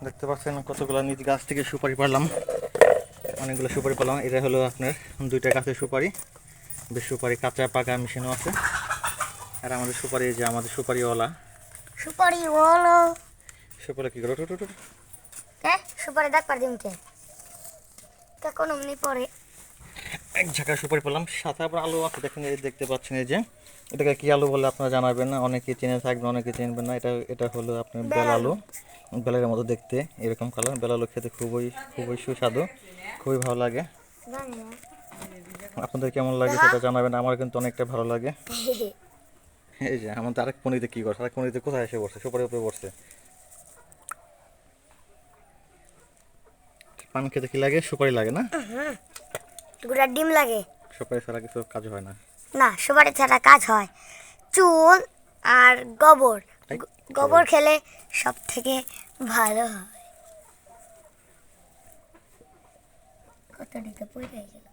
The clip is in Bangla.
দেখতে পাচ্ছেন কতগুলো নিজ গাছ থেকে সুপারি পারলাম, অনেকগুলো সুপারি পেলাম। এটা হলো আপনার 2টা গাছের সুপারি, বেশ সুপারি কাঁচা পাকা মেশিনও আছে। আর আমাদের সুপারি, যে আমাদের সুপারিওয়ালা সুপারি বলো সুপারি কি করে কে সুপারি ডাক পার দিমকে কে কোন এমনি পরে এক ঝাঁকা সুপারি পেলাম। সাথে আবার আলু আছে, দেখেন এই দেখতে পাচ্ছেন, এই যে এটাকে কি আলু বলে আপনারা জানাবেন না, অনেকে চিনে থাকবেন অনেকে চিনবেন না। এটা হলো আপনার বেল আলু, বেলের মতো দেখতে, এরকম কালার। বেল আলু খেতে খুবই খুবই সুস্বাদু, খুবই ভালো লাগে। জানি না আপনাদের কেমন লাগে সেটা জানাবেন, আমার কিন্তু অনেকটা ভালো লাগে। এই যে আমাদের আরেক পনিতে কি করছে, আরেক পনিতে কোথায় এসে বসছে, সুপারির উপরে বসছে। পান খেতে কি লাগে, সুপারি লাগে না? গুড়া ডিম লাগে সুপারি ছাড়া কিছু কাজ হয় না। না, সুপারি ছাড়া কাজ হয় চুন আর গোবর। তাই গোবর খেলে সব থেকে ভালো হয়। কত দিতে পড়ে গেল।